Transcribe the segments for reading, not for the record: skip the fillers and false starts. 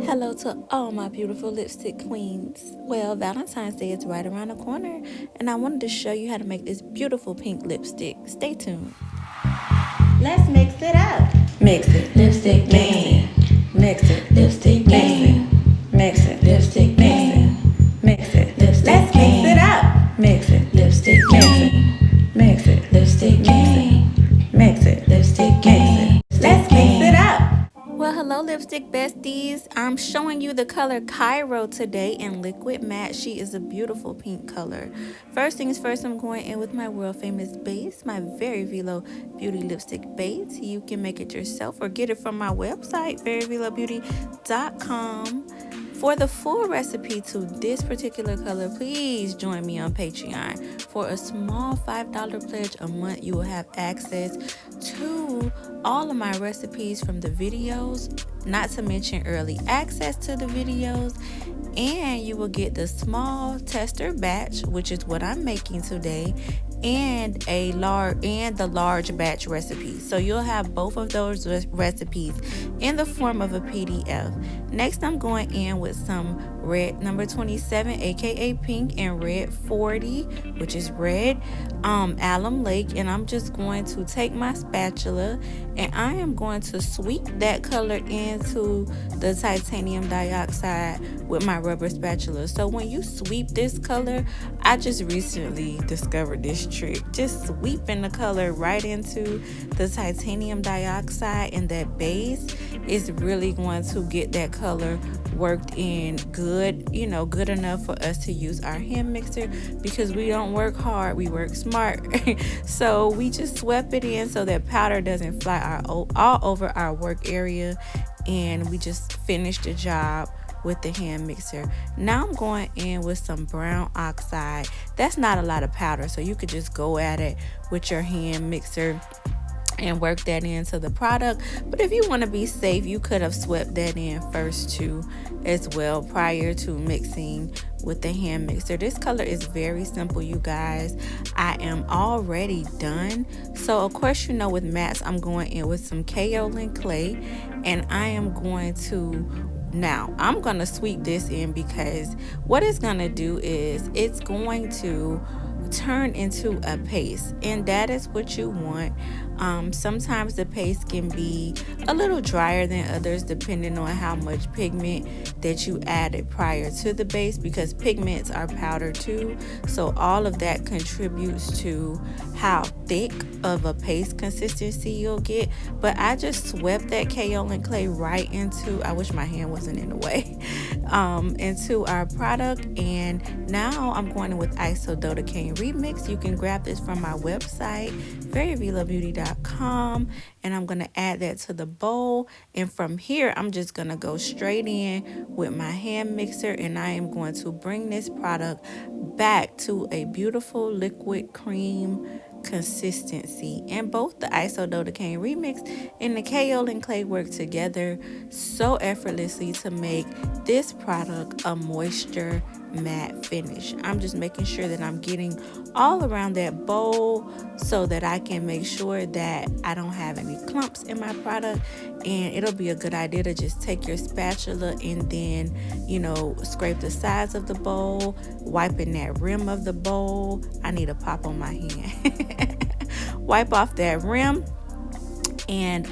Hello to all my beautiful lipstick queens. Well, Valentine's Day is right around the corner, and I wanted to show you how to make this beautiful pink lipstick. Stay tuned. Let's mix it up. Mix it, lipstick game. Mix it, lipstick game. Mix it, lipstick game. Mix it, lipstick Let's mix it up. Mix it, lipstick game. Mix it, lipstick game. Mix it, lipstick game. Let's mix it up. Well, hello lipstick besties. I'm showing you the color Cairo today in liquid matte. She is a beautiful pink color. First things first, I'm going in with my world famous base, my Very Veelo Beauty lipstick base. You can make it yourself or get it from my website, veryveelobeauty.com. For the full recipe to this particular color, please join me on Patreon. For a small $5 pledge a month, you will have access to all of my recipes from the videos, not to mention early access to the videos, and you will get the small tester batch, which is what I'm making today, and the large batch recipe. So you'll have both of those recipes in the form of a PDF. Next, I'm going in with some red number 27, aka pink, and red 40, which is red alum lake, and I'm just going to take my spatula and I am going to sweep that color into the titanium dioxide with my rubber spatula. So when you sweep this color, I just recently discovered this trick. Just sweeping the color right into the titanium dioxide, and that base is really going to get that color worked in good, good enough for us to use our hand mixer, because we don't work hard, we work smart. So we just swept it in so that powder doesn't fly all over our work area, and we just finished the job with the hand mixer. Now I'm going in with some brown oxide. That's not a lot of powder, so you could just go at it with your hand mixer and work that into the product. But if you want to be safe, you could have swept that in first too as well, prior to mixing with the hand mixer. This color is very simple, you guys. I am already done. So of course, with mattes, I'm going in with some Kaolin Clay, and I am going to I'm going to sweep this in, because what it's going to do is it's going to turn into a paste, and that is what you want. Sometimes the paste can be a little drier than others depending on how much pigment that you added prior to the base, because pigments are powder too, so all of that contributes to how thick of a paste consistency you'll get. But I just swept that Kaolin Clay right into, I wish my hand wasn't in the way, into our product. And now I'm going in with Isododecane Remix. You can grab this from my website, veryveelobeauty.com, and I'm going to add that to the bowl. And from here, I'm just going to go straight in with my hand mixer, and I am going to bring this product back to a beautiful liquid cream consistency. And both the Isododecane Remix and the Kaolin Clay work together so effortlessly to make this product a moisture matte finish. I'm just making sure that I'm getting all around that bowl so that I can make sure that I don't have any clumps in my product. And it'll be a good idea to just take your spatula and then scrape the sides of the bowl, wiping that rim of the bowl. I need a pop on my hand. Wipe off that rim and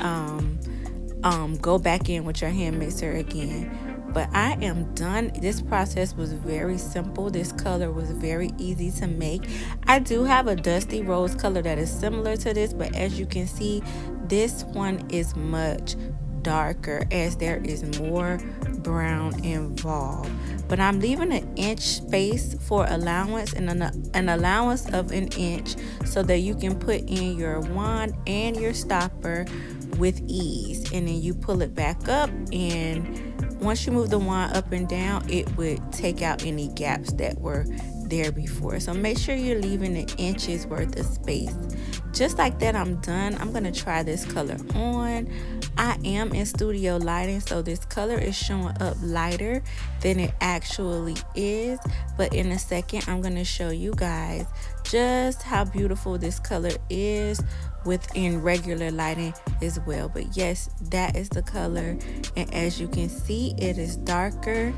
go back in with your hand mixer again. But I am done. This process was very simple. This color was very easy to make. I do have a dusty rose color that is similar to this, but as you can see, this one is much darker as there is more brown involved. But I'm leaving an inch space for allowance, and an allowance of an inch, so that you can put in your wand and your stopper with ease. And then you pull it back up, and once you move the wand up and down, it would take out any gaps that were there before. So make sure you're leaving an inch's worth of space. Just like that, I'm done. I'm going to try this color on. I am in studio lighting, so this color is showing up lighter than it actually is. But in a second, I'm going to show you guys just how beautiful this color is within regular lighting as well. But yes, that is the color, and as you can see, it is darker.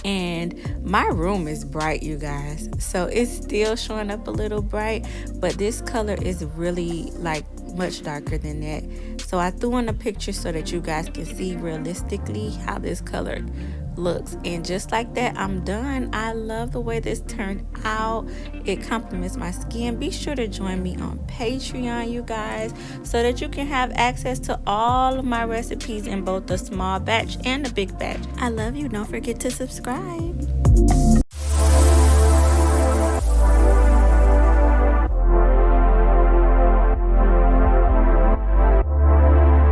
And my room is bright, you guys, so it's still showing up a little bright, but this color is really like much darker than that. So I threw in a picture so that you guys can see realistically how this color looks. And just like that, I'm done. I love the way this turned out. It complements my skin. Be sure to join me on Patreon, you guys, so that you can have access to all of my recipes in both the small batch and the big batch. I love you. Don't forget to subscribe.